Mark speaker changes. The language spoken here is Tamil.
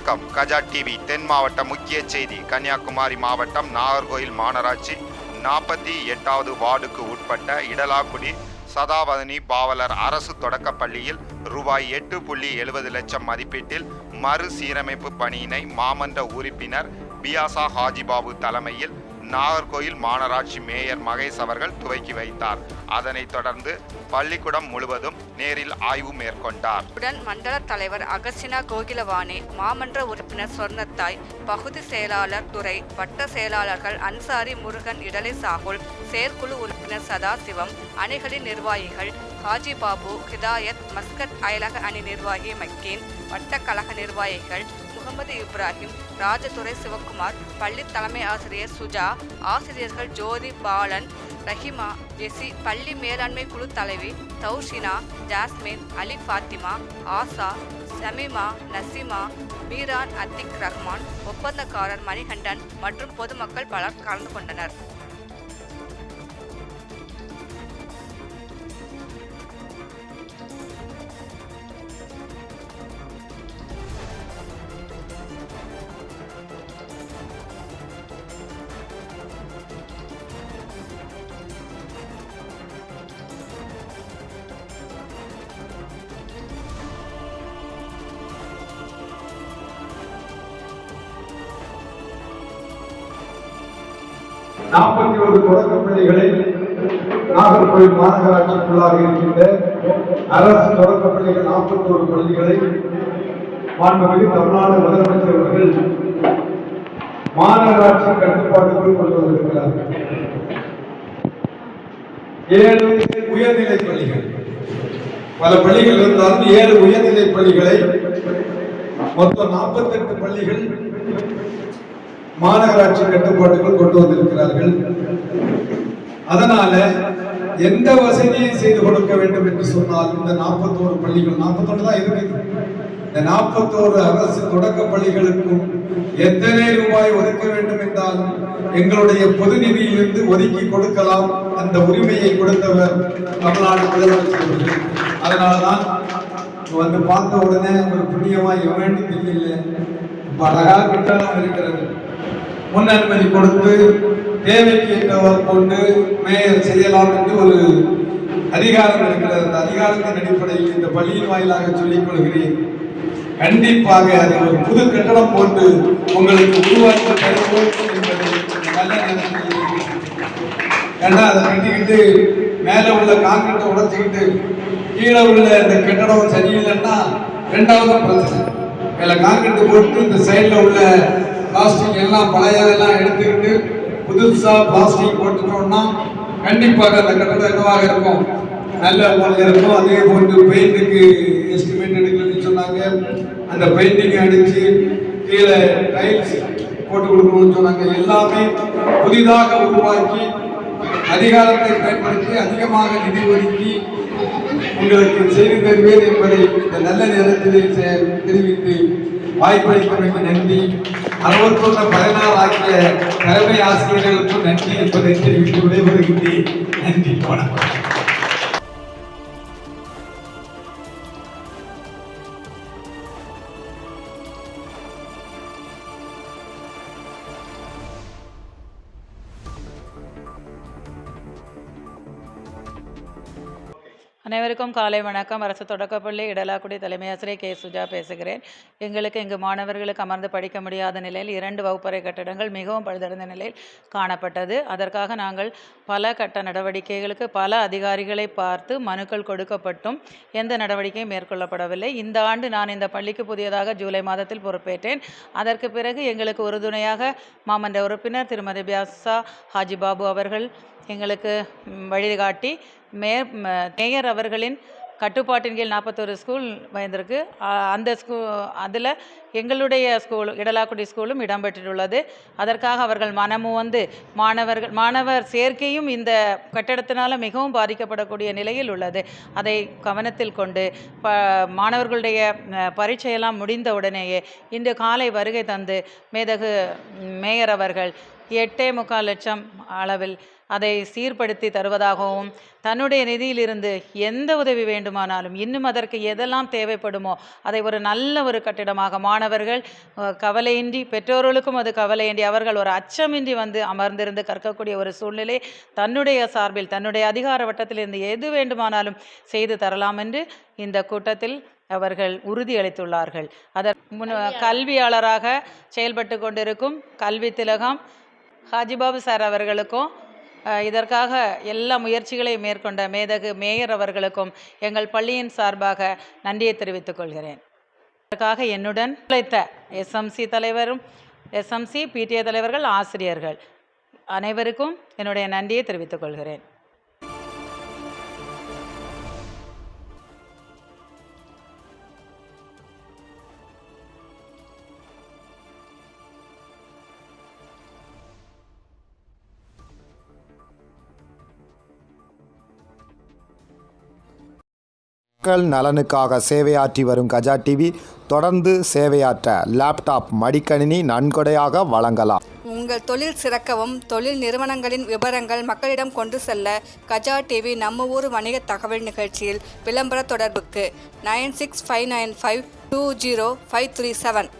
Speaker 1: வணக்கம். கஜா டிவி தென் மாவட்ட முக்கிய செய்தி. கன்னியாகுமரி மாவட்டம் நாகர்கோயில் மாநகராட்சி 48வது வார்டுக்கு உட்பட்ட இடலாக்குடி சதாவதனி பாவலர் அரசு தொடக்கப்பள்ளியில் ரூபாய் 8.70 லட்சம் மதிப்பீட்டில் மறுசீரமைப்பு பணியினை மாமன்ற உறுப்பினர் பியாசா ஹாஜிபாபு தலைமையில் நாகர்கோயில் மாநகராட்சி மேயர் மகேஷ் அவர்கள் துவக்கி வைத்தார். அதனைத் தொடர்ந்து பள்ளிக்கூடம் முழுவதும் நேரில் ஆய்வு மேற்கொண்டார்.
Speaker 2: உடன் மண்டல தலைவர் அகசினா கோகிலவாணி, மாமன்ற உறுப்பினர் சொர்ணத்தாய், பகுதி செயலாளர் துரை, வட்ட செயலாளர்கள் அன்சாரி, முருகன், இடலை சாகுல், செயற்குழு உறுப்பினர் சதாசிவம், அணிகளின் நிர்வாகிகள் ஹாஜிபாபு, ஹிதாயத், மஸ்கட் அயலக அணி நிர்வாகி மக்கீன், வட்டக்கழக நிர்வாகிகள் முகமது இப்ராஹிம், ராஜதுரை சிவகுமார், பள்ளி தலைமை ஆசிரியர் சுஜா, ஆசிரியர்கள் ஜோதி, பாலன், ரஹிமா, ஜெசி, பள்ளி மேலாண்மை குழு தலைவி தௌஷினா, ஜாஸ்மின், அலி, ஃபாத்திமா, ஆசா, சமீமா, நசீமா, மீரான், அத்திக் ரஹ்மான், ஒப்பந்தக்காரர் மணிகண்டன் மற்றும் பொதுமக்கள் பலர் கலந்து கொண்டனர்.
Speaker 3: ஒரு தொடக்கப் பள்ளிகளை நாகர்கோவில் மாநகராட்சிக்குள்ளாக இருக்கின்ற அரசு தொடக்கப் பள்ளிகள் 41 பள்ளிகளை மாண்புமிகு தமிழ்நாடு முதலமைச்சர் அவர்கள் மாநகராட்சி கட்டுப்பாட்டுக்குள் கொண்டு வந்திருக்கிறார்கள். 7 உயர்நிலை பள்ளிகள், பல பள்ளிகள் இருந்தாலும் 7 உயர்நிலை பள்ளிகளை, மொத்தம் 48 பள்ளிகள் மாநகராட்சி கட்டுப்பாட்டுக்குள் கொண்டு வந்திருக்கிறார்கள். அதனால எந்த வசதியை செய்து கொடுக்க வேண்டும் என்று சொன்னால் இந்த 41 பள்ளிகள், 41 தான் இருக்குது, இந்த 41 அரசு தொடக்க பள்ளிகளுக்கும் எத்தனை ரூபாய் ஒதுக்க வேண்டும் என்றாலும் எங்களுடைய பொது நிதியிலிருந்து ஒதுக்கி கொடுக்கலாம். அந்த உரிமையை கொடுத்தவர் தமிழ்நாடு முதலமைச்சர். அதனாலதான் வந்து பார்த்த உடனே ஒரு புண்ணியமா எவன்னு தெரியல, அழகா கட்டணம் இருக்கிறது, முன் அனுமதி கொடுத்து தேவைக்கு ஏற்றவர் கொண்டு மேயர் செய்யலாம் என்று ஒரு அதிகாரம் இருக்கிறது. அந்த அதிகாரத்தின் அடிப்படையில் இந்த பள்ளியின் வாயிலாக சொல்லிக் கொள்கிறேன், கண்டிப்பாக அது ஒரு புது கட்டணம் போட்டு உங்களுக்கு உருவாக்கி தருவோம் என்பதை நல்ல நேரத்தில். ஏன்னா அதை கட்டிக்கிட்டு மேலே உள்ள காங்கிரீட்டை உடைச்சிக்கிட்டு கீழே உள்ள இந்த கட்டடம் சரியில்லைன்னா 2வது பிரச்சனை. மேலே காங்கிரீட்டு போட்டு இந்த சைடில் உள்ள பிளாஸ்டிக் எல்லாம் பழையதெல்லாம் எடுத்துக்கிட்டு புதுசா பிளாஸ்டிக் போட்டுட்டோம்னா கண்டிப்பாக அந்த கட்டடம் என்னவாக இருக்கும், நல்ல முறையில் இருக்கும். அதே போன்று பெயிண்ட்டுக்கு எஸ்டிமேட் எடுக்கணும்னு சொன்னாங்க, அந்த பெயிண்டிங் அடிச்சு கீழே டைல்ஸ் போட்டு கொடுக்கணும்னு சொன்னாங்க. எல்லாமே புதிதாக உருவாக்கி அதிகாரத்தை பயன்படுத்தி அதிகமாக நிதி ஒதுக்கி உங்களுக்கு செய்து தருவேன் என்பதை இந்த நல்ல நேரத்தில் தெரிவித்து வாய்ப்பளித்தமைக்கு நன்றி. 61 ஆகிய தலைமை ஆசிரியர்களுக்கும் நன்றி என்பதை தெரிவித்து விடைபெறுகின்றேன். நன்றி, வணக்கம்.
Speaker 4: அனைவருக்கும் காலை வணக்கம். அரசு தொடக்கப்பள்ளி இடலாக்குடி தலைமை ஆசிரியர் கே. சுஜா பேசுகிறேன். எங்களுக்கு இங்கு மாணவர்களுக்கு அமர்ந்து படிக்க முடியாத நிலையில் 2 வகுப்பறை கட்டடங்கள் மிகவும் பழுதடைந்த நிலையில் காணப்பட்டது. அதற்காக நாங்கள் பல கட்ட நடவடிக்கைகளுக்கு பல அதிகாரிகளை பார்த்து மனுக்கள் கொடுக்கப்பட்டும் எந்த நடவடிக்கையும் மேற்கொள்ளப்படவில்லை. இந்த ஆண்டு நான் இந்த பள்ளிக்கு புதியதாக ஜூலை மாதத்தில் பொறுப்பேற்றேன். அதற்கு பிறகு எங்களுக்கு உறுதுணையாக மாமன்ற உறுப்பினர் திருமதி பியாசா ஹாஜிபாபு அவர்கள் எங்களுக்கு வழிகாட்டி மேயர் அவர்களின் கட்டுப்பாட்டின் கீழ் 41 ஸ்கூல் வந்திருக்கு. அந்த அதில் எங்களுடைய ஸ்கூல் இடலாக்குடி ஸ்கூலும் இடம்பெற்றுள்ளது. அதற்காக அவர்கள் மனமும் வந்து மாணவர் சேர்க்கையும் இந்த கட்டடத்தினால் மிகவும் பாதிக்கப்படக்கூடிய நிலையில் உள்ளது. அதை கவனத்தில் கொண்டு மாணவர்களுடைய பரீட்சையெல்லாம் முடிந்த உடனேயே இன்று காலை வருகை தந்து மேதகு மேயர் அவர்கள் 8.25 லட்சம் அளவில் அதை சீர்படுத்தி தருவதாகவும் தன்னுடைய நிதியிலிருந்து எந்த உதவி வேண்டுமானாலும் இன்னும் அதற்கு எதெல்லாம் தேவைப்படுமோ அதை ஒரு நல்ல ஒரு கட்டிடமாக மாணவர்கள் கவலையின்றி, பெற்றோர்களுக்கும் அது கவலையின்றி, அவர்கள் ஒரு அச்சமின்றி வந்து அமர்ந்திருந்து கற்கக்கூடிய ஒரு சூழ்நிலை தன்னுடைய சார்பில் தன்னுடைய அதிகார வட்டத்திலிருந்து எது வேண்டுமானாலும் செய்து தரலாம் என்று இந்த கூட்டத்தில் அவர்கள் உறுதியளித்துள்ளார்கள். கல்வியாளராக செயல்பட்டு கொண்டிருக்கும் கல்வி திலகம் ஹாஜிபாபு சார் அவர்களுக்கும் இதற்காக எல்லா முயற்சிகளையும் மேற்கொண்ட மேதகு மேயர் அவர்களுக்கும் எங்கள் பள்ளியின் சார்பாக நன்றியை தெரிவித்துக் கொள்கிறேன். இதற்காக என்னுடன் உழைத்த எஸ்எம்சி தலைவரும், எஸ்எம்சி பிடிஏ தலைவர்கள், ஆசிரியர்கள் அனைவருக்கும் என்னுடைய நன்றியை தெரிவித்துக் கொள்கிறேன்.
Speaker 1: மக்கள் நலனுக்காக சேவையாற்றி வரும் கஜா டிவி தொடர்ந்து சேவையாற்ற லேப்டாப், மடிக்கணினி நன்கொடையாக வழங்கலாம்.
Speaker 2: உங்கள் தொழில் சிறக்கவும் தொழில் நிறுவனங்களின் விவரங்கள் மக்களிடம் கொண்டு செல்ல கஜா டிவி நம்ம ஊர் வணிக தகவல் நிகழ்ச்சியில் விளம்பர தொடர்புக்கு 9659520537